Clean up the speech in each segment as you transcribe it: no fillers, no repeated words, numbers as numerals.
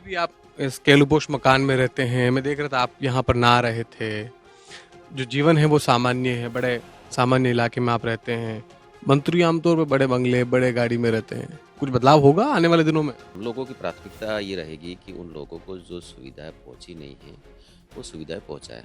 भी आप इस केलुपोश मकान में रहते हैं। मैं देख रहा था आप यहाँ पर नहा रहे थे। जो जीवन है वो सामान्य है, बड़े सामान्य इलाके में आप रहते हैं। मंत्री आमतौर पर बड़े बंगले, बड़े गाड़ी में रहते हैं। कुछ बदलाव होगा आने वाले दिनों में? हम लोगों की प्राथमिकता ये रहेगी कि उन लोगों को जो सुविधाएं पहुंची नहीं है वो सुविधाएं पहुंचाएं।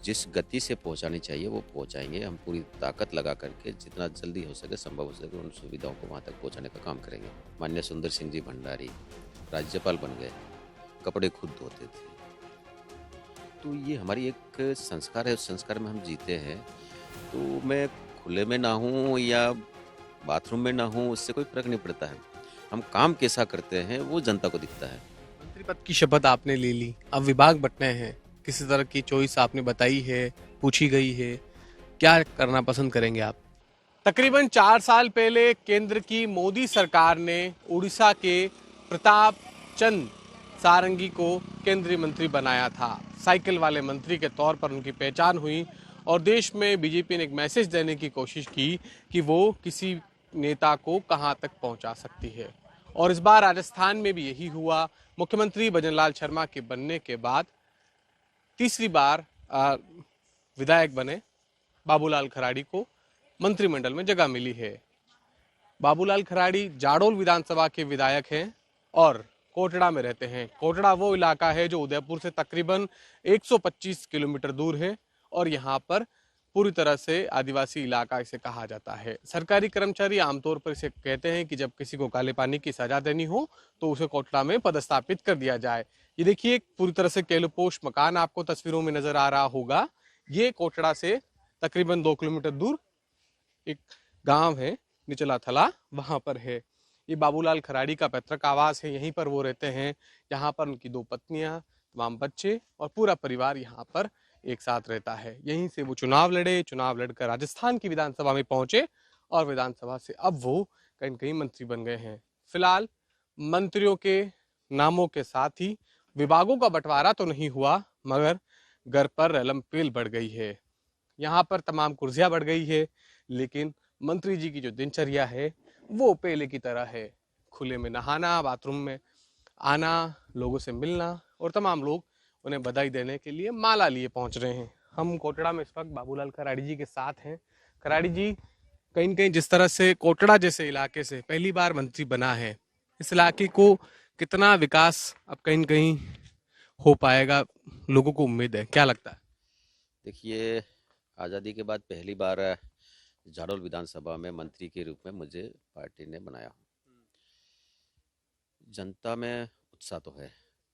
जिस गति से पहुंचानी चाहिए वो पहुंचाएंगे। हम पूरी ताकत लगा करके जितना जल्दी हो सके, संभव हो सके, उन सुविधाओं को वहां तक पहुंचाने का काम करेंगे। माननीय सुंदर सिंह जी भंडारी राज्यपाल बन गए, कपड़े खुद धोते थे। तो ये हमारी एक संस्कार है, उस संस्कार में हम जीते हैं। तो मैं खुले में ना हूँ या बाथरूम में ना हूँ, उससे कोई फर्क नहीं पड़ता है। हम काम कैसा करते हैं वो जनता को दिखता है। मंत्री पद की शपथ आपने ले ली, अब विभाग बंटने हैं। किसी तरह की चॉइस आपने बताई है, पूछी गई है? क्या करना पसंद करेंगे आप? तकरीबन 4 साल पहले केंद्र की मोदी सरकार ने उड़ीसा के प्रताप चंद सारंगी को केंद्रीय मंत्री बनाया था। साइकिल वाले मंत्री के तौर पर उनकी पहचान हुई और देश में बीजेपी ने एक मैसेज देने की कोशिश की कि वो किसी नेता को कहां तक पहुंचा सकती है। और इस बार राजस्थान में भी यही हुआ। मुख्यमंत्री भजनलाल शर्मा के बनने के बाद तीसरी बार विधायक बने बाबूलाल खराड़ी को मंत्रिमंडल में जगह मिली है। बाबूलाल खराड़ी जाडोल विधानसभा के विधायक हैं और कोटड़ा में रहते हैं। कोटड़ा वो इलाका है जो उदयपुर से तकरीबन 125 किलोमीटर दूर है और यहाँ पर पूरी तरह से आदिवासी इलाका इसे कहा जाता है। सरकारी कर्मचारी आमतौर पर इसे कहते हैं कि जब किसी को काले पानी की सजा देनी हो तो उसे कोटड़ा में पदस्थापित कर दिया जाए। ये देखिए पूरी तरह से केलुपोश मकान आपको तस्वीरों में नजर आ रहा होगा। ये कोटड़ा से तकरीबन 2 किलोमीटर दूर एक गांव है निचला थला, वहां पर है। ये बाबूलाल खराड़ी का पैतृक आवास है, यहीं पर वो रहते हैं। यहाँ पर उनकी 2 पत्नियां, तमाम बच्चे और पूरा परिवार यहाँ पर एक साथ रहता है। यहीं से वो चुनाव लड़े, चुनाव लड़कर राजस्थान की विधानसभा में पहुंचे और विधानसभा से अब वो कहीं कहीं मंत्री बन गए हैं। फिलहाल मंत्रियों के नामों के साथ ही विभागों का बंटवारा तो नहीं हुआ, मगर घर पर रेलम पेल बढ़ गई है। यहाँ पर तमाम कुर्सियां बढ़ गई है, लेकिन मंत्री जी की जो दिनचर्या है वो पहले की तरह है। खुले में नहाना, बाथरूम में आना, लोगों से मिलना और तमाम लोग उन्हें बधाई देने के लिए माला लिए पहुंच रहे हैं। हम कोटड़ा में इस वक्त बाबूलाल खराड़ी जी के साथ हैं। खराड़ी जी, कहीं न कहीं जिस तरह से कोटड़ा जैसे इलाके से पहली बार मंत्री बना है, इस इलाके को कितना विकास अब कहीं न कहीं हो पाएगा, लोगों को उम्मीद है, क्या लगता है? देखिए, आज़ादी के बाद पहली बार झाड़ोल विधानसभा में मंत्री के रूप में मुझे पार्टी ने बनाया। जनता में उत्साह तो है,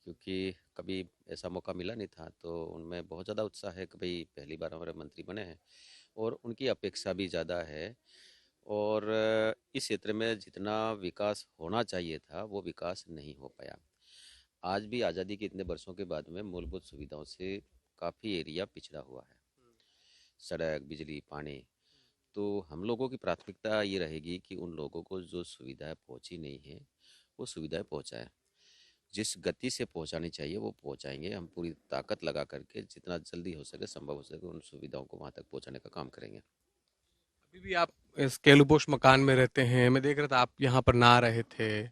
क्योंकि कभी ऐसा मौका मिला नहीं था, तो उनमें बहुत ज़्यादा उत्साह है कि भाई पहली बार हमारे मंत्री बने हैं और उनकी अपेक्षा भी ज़्यादा है। और इस क्षेत्र में जितना विकास होना चाहिए था वो विकास नहीं हो पाया। आज भी आज़ादी के इतने वर्षों के बाद में मूलभूत सुविधाओं से काफ़ी एरिया पिछड़ा हुआ है। सड़क, बिजली, पानी। तो हम लोगों की प्राथमिकता ये रहेगी कि उन लोगों को जो सुविधाएं पहुंची नहीं है वो सुविधाएं पहुंचाएं। जिस गति से पहुंचानी चाहिए वो पहुंचाएंगे। हम पूरी ताकत लगा करके जितना जल्दी हो सके, संभव हो सके, उन सुविधाओं को वहां तक पहुंचाने का काम करेंगे। अभी भी आप इस केलुपोश मकान में रहते हैं। मैं देख रहा था आप यहाँ पर नहा रहे थे।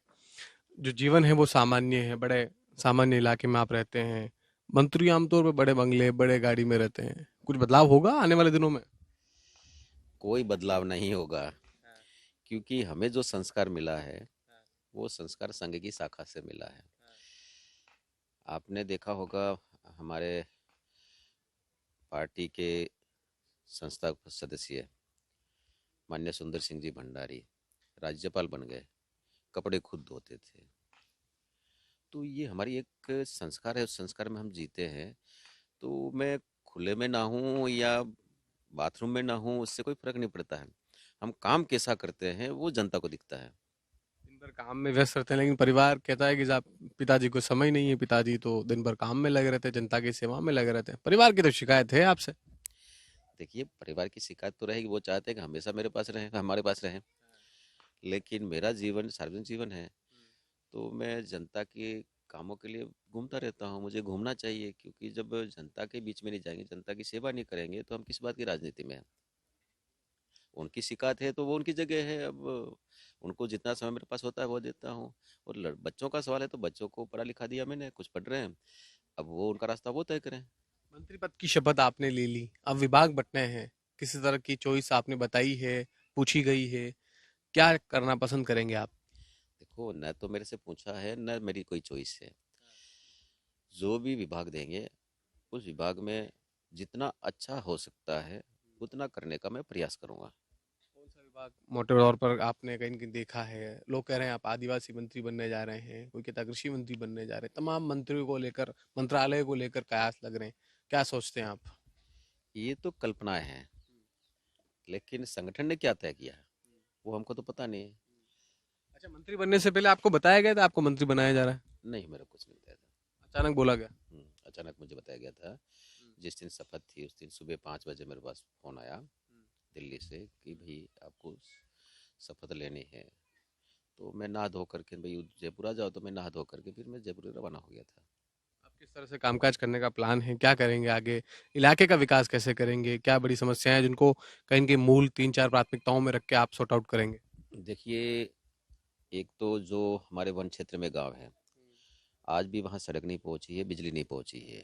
जो जीवन है वो सामान्य है, बड़े सामान्य इलाके में आप रहते हैं। मंत्री आमतौर पर बड़े बंगले, बड़े गाड़ी में रहते हैं। कुछ बदलाव होगा आने वाले दिनों में? कोई बदलाव नहीं होगा, क्योंकि हमें जो संस्कार मिला है वो संस्कार संघ की शाखा से मिला है। आपने देखा होगा, हमारे पार्टी के संस्थापक सदस्य माननीय सुंदर सिंह जी भंडारी राज्यपाल बन गए, कपड़े खुद धोते थे। तो ये हमारी एक संस्कार है, उस संस्कार में हम जीते हैं। तो मैं खुले में ना हूँ या बाथरूम में ना हूँ, उससे कोई फर्क नहीं पड़ता है। हम काम कैसा करते हैं वो जनता को दिखता है। दिन भर काम में व्यस्त रहते हैं, लेकिन परिवार कहता है कि साहब पिताजी को समय नहीं है। पिताजी तो दिन भर काम में लगे रहते हैं, जनता की सेवा में लगे रहते हैं। परिवार की तो शिकायत है आपसे। देखिए, परिवार की शिकायत तो रहेगी, वो चाहते हैं कि हमेशा मेरे पास रहें, हमारे पास रहें। लेकिन मेरा जीवन सार्वजनिक जीवन है, तो मैं जनता के कामों के लिए घूमता रहता हूँ। मुझे घूमना चाहिए, क्योंकि जब जनता के बीच में नहीं जाएंगे, जनता की सेवा नहीं करेंगे, तो हम किस बात की राजनीति में हैं। उनकी शिकायत है तो वो उनकी जगह है। अब उनको जितना समय मेरे पास होता है वो देता हूँ। और बच्चों का सवाल है तो बच्चों को पढ़ा लिखा दिया मैंने, कुछ पढ़ रहे हैं, अब वो उनका रास्ता वो तय करें। मंत्री पद की शपथ आपने ले ली, अब विभाग बंटने हैं, किसी तरह की चॉइस आपने बताई है, पूछी गई है, क्या करना पसंद करेंगे आप? देखो, न तो मेरे से पूछा है न मेरी कोई चॉइस है। जो भी विभाग देंगे उस विभाग में जितना अच्छा हो सकता है उतना करने का मैं प्रयास करूंगा। कौन सा विभाग मोटे तौर पर आपने कहीं कहीं देखा है? लोग कह रहे हैं आप आदिवासी मंत्री बनने जा रहे हैं, कोई कहता है कृषि मंत्री बनने जा रहे हैं, तमाम मंत्रियों को लेकर, मंत्रालय को लेकर कयास लग रहे हैं। क्या सोचते हैं आप? ये तो कल्पनाएं हैं, लेकिन संगठन ने क्या तय किया है वो हमको तो पता नहीं है। अच्छा, मंत्री बनने से पहले आपको बताया गया था आपको मंत्री बनाया जा रहा है? नहीं, मेरा कुछ नहीं तय था। अचानक बोला गया? अचानक मुझे बताया गया था। जिस दिन शपथ थी उस दिन सुबह 5 बजे मेरे पास फ़ोन आया दिल्ली से कि भाई आपको शपथ लेनी है। तो मैं नहा धो करके, भाई जयपुर आ जाओ, तो मैं नहा धो करके फिर मैं जयपुर रवाना हो गया था। आप किस तरह से कामकाज करने का प्लान है, क्या करेंगे आगे? इलाके का विकास कैसे करेंगे? क्या बड़ी समस्याएं हैं जिनको कहीं न कहीं मूल 3-4 प्राथमिकताओं में रख के आप सॉर्ट आउट करेंगे? देखिए, एक तो जो हमारे वन क्षेत्र में गांव है, आज भी वहाँ सड़क नहीं पहुँची है, बिजली नहीं पहुँची है।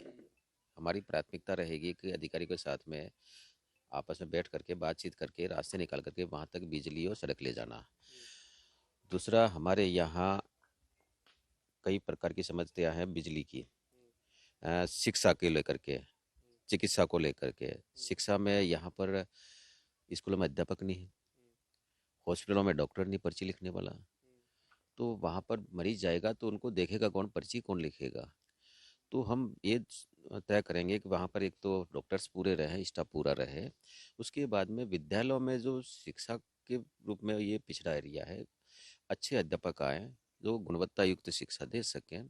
हमारी प्राथमिकता रहेगी कि अधिकारी के साथ में आपस में बैठ करके बातचीत करके रास्ते निकाल करके वहाँ तक बिजली और सड़क ले जाना। दूसरा, हमारे यहाँ कई प्रकार की समस्या है बिजली की, शिक्षा के लेकर के, चिकित्सा को लेकर के। शिक्षा में यहाँ पर स्कूलों में अध्यापक नहीं है, हॉस्पिटलों में डॉक्टर नहीं पर्ची लिखने वाला। तो वहाँ पर मरीज जाएगा तो उनको देखेगा कौन, पर्ची कौन लिखेगा। तो हम ये तय करेंगे कि वहाँ पर एक तो डॉक्टर्स पूरे रहे, स्टाफ पूरा रहे। उसके बाद में विद्यालयों में जो शिक्षा के रूप में ये पिछड़ा एरिया है, अच्छे अध्यापक आए जो गुणवत्ता युक्त शिक्षा दे सकें।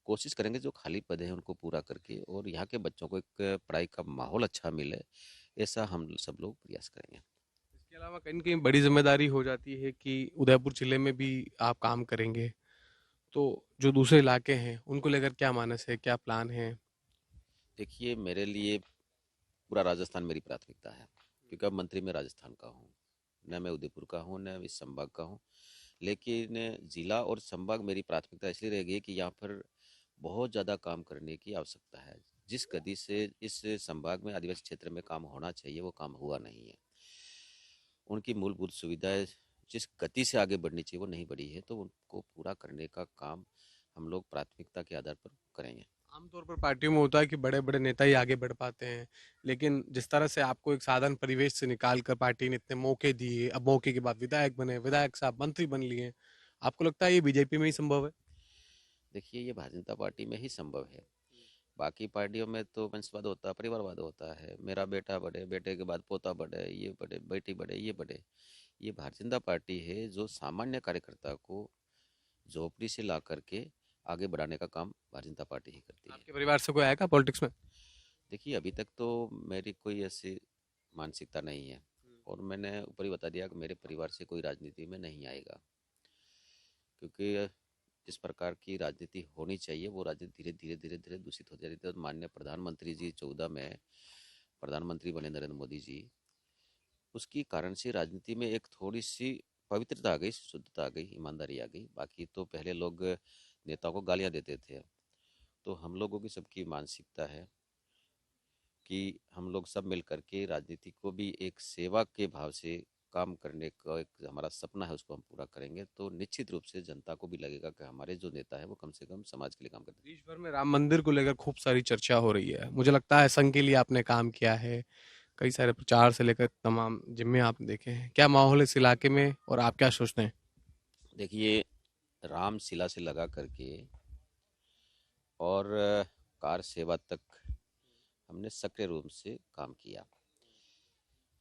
कोशिश करेंगे जो खाली पद हैं उनको पूरा करके और यहाँ के बच्चों को एक पढ़ाई का माहौल अच्छा मिले, ऐसा हम सब लोग प्रयास करेंगे। इसके अलावा कहीं न कहीं बड़ी ज़िम्मेदारी हो जाती है कि उदयपुर जिले में भी आप काम करेंगे। तो जो दूसरे इलाके हैं, उनको लेकर क्या मानस है, क्या प्लान है? देखिए, मेरे लिए पूरा राजस्थान मेरी प्राथमिकता है, क्योंकि अब मंत्री मैं राजस्थान का हूँ, न मैं उदयपुर का हूँ न इस संभाग का हूँ। लेकिन जिला और संभाग मेरी प्राथमिकता इसलिए रहेगी कि यहाँ पर बहुत ज़्यादा काम करने की आवश्यकता है। जिस गति से इस संभाग में आदिवासी क्षेत्र में काम होना चाहिए वो काम हुआ नहीं है। उनकी मूलभूत सुविधाएं जिस गति से आगे बढ़नी चाहिए वो नहीं बढ़ी है, तो उनको पूरा करने का काम हम लोग प्राथमिकता के आधार पर करेंगे। आमतौर पर पार्टियों में होता है कि बड़े-बड़े नेता ही आगे बढ़ पाते हैं, लेकिन जिस तरह से आपको एक साधारण परिवेश से निकाल कर पार्टी ने इतने मौके दिए, अब मौके के बाद विधायक बने, विधायक साहब मंत्री बन लिए। आपको लगता है ये बीजेपी में ही संभव है? देखिए, ये भारतीय जनता पार्टी में ही संभव है। बाकी पार्टियों में तो वंशवाद होता है, परिवारवाद होता है, मेरा बेटा बढ़े, बेटे के बाद पोता बढ़े, ये बढ़े, बेटी बढ़े, ये बढ़े। ये भारतीय जनता पार्टी है जो सामान्य कार्यकर्ता को झोपड़ी से ला करके आगे बढ़ाने का काम भारतीय जनता पार्टी ही करती है। आपके परिवार से कोई आएगा पॉलिटिक्स में? देखिए, अभी तक तो मेरी कोई ऐसी मानसिकता नहीं है, और मैंने ऊपर ही बता दिया कि मेरे परिवार से कोई राजनीति में नहीं आएगा, क्योंकि जिस प्रकार की राजनीति होनी चाहिए वो राजनीति धीरे धीरे धीरे धीरे दूषित हो जा रही थी। और माननीय प्रधानमंत्री जी 14 में प्रधानमंत्री बने, नरेंद्र मोदी जी, उसकी कारण से राजनीति में एक थोड़ी सी पवित्रता आ गई, शुद्धता आ गई, ईमानदारी आ गई। बाकी तो पहले लोग नेताओं को गालियां देते थे। तो हम लोगों की सबकी मानसिकता है कि हम लोग सब मिल करके राजनीति को भी एक सेवा के भाव से काम करने का एक हमारा सपना है, उसको हम पूरा करेंगे। तो निश्चित रूप से जनता को भी लगेगा कि हमारे जो नेता है वो कम से कम समाज के लिए काम करते हैं। देश भर में राम मंदिर को लेकर खूब सारी चर्चा हो रही है। मुझे लगता है संघ के लिए आपने काम किया है, कई सारे प्रचार से लेकर तमाम जिम्मे आपने देखे हैं। क्या माहौल है इस इलाके में और आप क्या सोचते हैं? देखिए, राम शिला से लगा करके और कार सेवा तक हमने सक्रिय रूप से काम किया।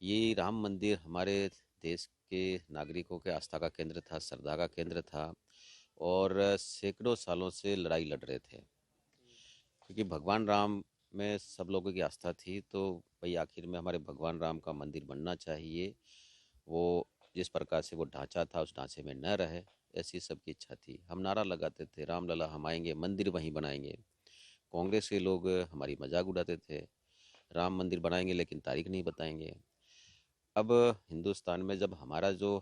ये राम मंदिर हमारे देश के नागरिकों के आस्था का केंद्र था, श्रद्धा का केंद्र था, और सैकड़ों सालों से लड़ाई लड़ रहे थे, क्योंकि भगवान राम में सब लोगों की आस्था थी। तो भाई आखिर में हमारे भगवान राम का मंदिर बनना चाहिए। वो जिस प्रकार से वो ढांचा था उस ढांचे में न रहे, ऐसी सबकी इच्छा थी। हम नारा लगाते थे, राम लला हम आएंगे, मंदिर वहीं बनाएंगे। कांग्रेस के लोग हमारी मजाक उड़ाते थे, राम मंदिर बनाएंगे लेकिन तारीख नहीं बताएंगे। अब हिंदुस्तान में जब हमारा जो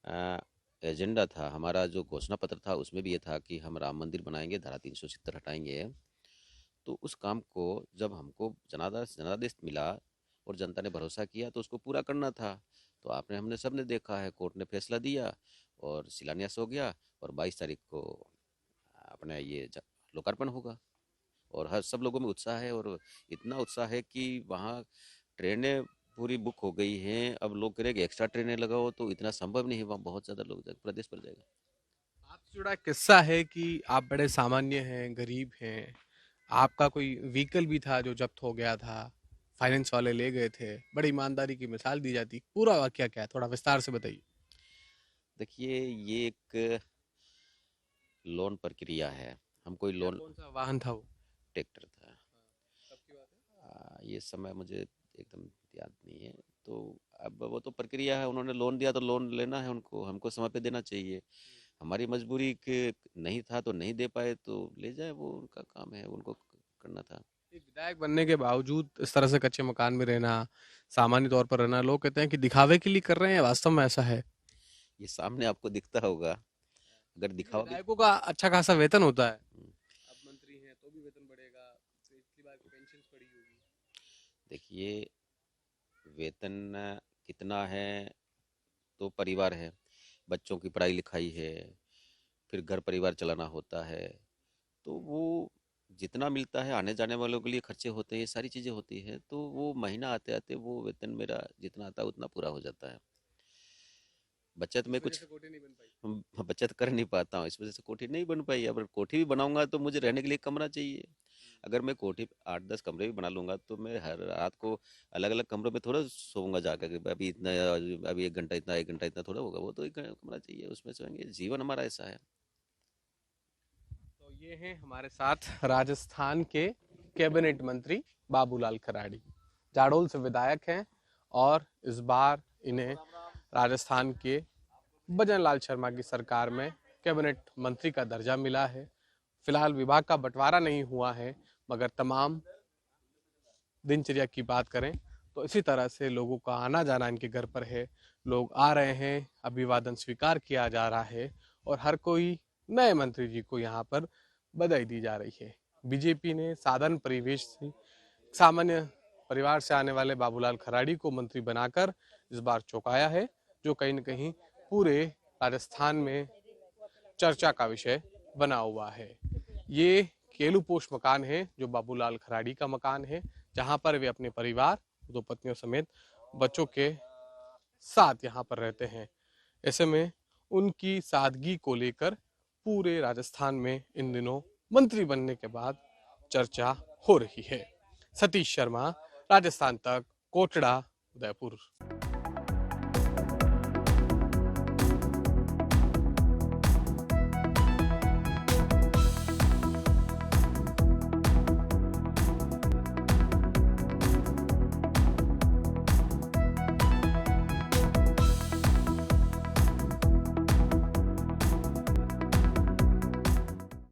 अ, एजेंडा था, हमारा जो घोषणा पत्र था, उसमें भी ये था कि हम राम मंदिर बनाएंगे, धारा 370 हटाएंगे। तो उस काम को जब हमको जनादेश जनादेश मिला और जनता ने भरोसा किया तो उसको पूरा करना था। तो आपने हमने सब ने देखा है, कोर्ट ने फैसला दिया और शिलान्यास हो गया और 22 तारीख को अपने ये लोकार्पण होगा। और हर सब लोगों में उत्साह है, और इतना उत्साह है कि वहाँ ट्रेनें पूरी बुक हो गई हैं। अब लोग कह रहे हैं कि एक्स्ट्रा ट्रेनें लगाओ, तो इतना संभव नहीं है, वहाँ बहुत ज़्यादा लोग प्रदेश भर जाएगा। आपसे जुड़ा एक किस्सा है कि आप बड़े सामान्य हैं, गरीब हैं, आपका कोई व्हीकल भी था जो जब्त हो गया था, फाइनेंस वाले ले गए थे, बड़ी ईमानदारी की मिसाल दी जाती, पूरा वाकया क्या है, थोड़ा विस्तार से बताइए। देखिए, ये एक लोन प्रक्रिया है। हम कोई क्या लोन, कौन सा वाहन था वो? ट्रैक्टर था। कब की बात है? ये समय मुझे एकदम याद नहीं है। तो अब वो तो प्रक्रिया है, उन्होंने लोन दिया तो लोन लेना है उनको, हमको समय पे देना चाहिए। हमारी मजबूरी के नहीं था तो नहीं दे पाए, तो ले जाए, वो उनका काम है, उनको करना था। एक विधायक बनने के बावजूद इस तरह से कच्चे मकान में रहना, सामान्य तौर पर रहना, लोग कहते हैं कि दिखावे के लिए कर रहे हैं, वास्तव में ऐसा है? ये सामने आपको दिखता होगा, अगर क्योंकि दिखाओगे। विधायकों का अच्छा खासा वेतन होता है। हम्म, अब मंत्री हैं तो भी वेतन बढ़ेगा, पिछली बार की पेंशन बढ़ी होगी। देखिए, वेतन कितना है तो परिवार है, बच्चों की पढ़ाई लिखाई है, फिर घर परिवार चलाना होता है। तो वो जितना मिलता है, आने जाने वालों के लिए खर्चे होते हैं, ये सारी चीज़ें होती है, तो वो महीना आते आते वो वेतन मेरा जितना आता है उतना पूरा हो जाता है। बचत इस में वजह कुछ से कोठी नहीं बन पाई। बचत कर नहीं पाता हूँ, इस वजह से कोठी नहीं बन पाई। अगर कोठी भी बनाऊंगा तो मुझे रहने के लिए कमरा चाहिए। अगर मैं कोठी 8-10 कमरे भी बना लूंगा तो मैं हर रात को अलग अलग कमरों में थोड़ा सोऊंगा जाकर कि अभी इतना, अभी 1 घंटा इतना, 1 घंटा इतना थोड़ा होगा। वो तो एक कमरा चाहिए, उसमें सोएंगे। जीवन हमारा ऐसा है। तो ये हैं हमारे साथ राजस्थान के कैबिनेट मंत्री बाबूलाल खराड़ी, जाडोल से विधायक हैं, और इस बार इन्हें राजस्थान के भजन लाल शर्मा की सरकार में कैबिनेट मंत्री का दर्जा मिला है। फिलहाल विभाग का बंटवारा नहीं हुआ है, मगर तमाम दिनचर्या की बात करें तो इसी तरह से लोगों का आना जाना इनके घर पर है। लोग आ रहे हैं, अभिवादन स्वीकार किया जा रहा है, और हर कोई नए मंत्री जी को यहाँ पर बधाई दी जा रही है। बीजेपी ने साधारण परिवेश से सामान्य परिवार से आने वाले बाबूलाल खराड़ी को मंत्री बनाकर इस बार चौंकाया है, जो कहीं न कहीं पूरे राजस्थान में चर्चा का विषय बना हुआ है। ये केलूपोश मकान है जो बाबूलाल खराड़ी का मकान है, जहां पर वे अपने परिवार, दो पत्नियों समेत बच्चों के साथ यहाँ पर रहते हैं। ऐसे में उनकी सादगी को लेकर पूरे राजस्थान में इन दिनों मंत्री बनने के बाद चर्चा हो रही है। सतीश शर्मा, राजस्थान तक, कोटड़ा, उदयपुर।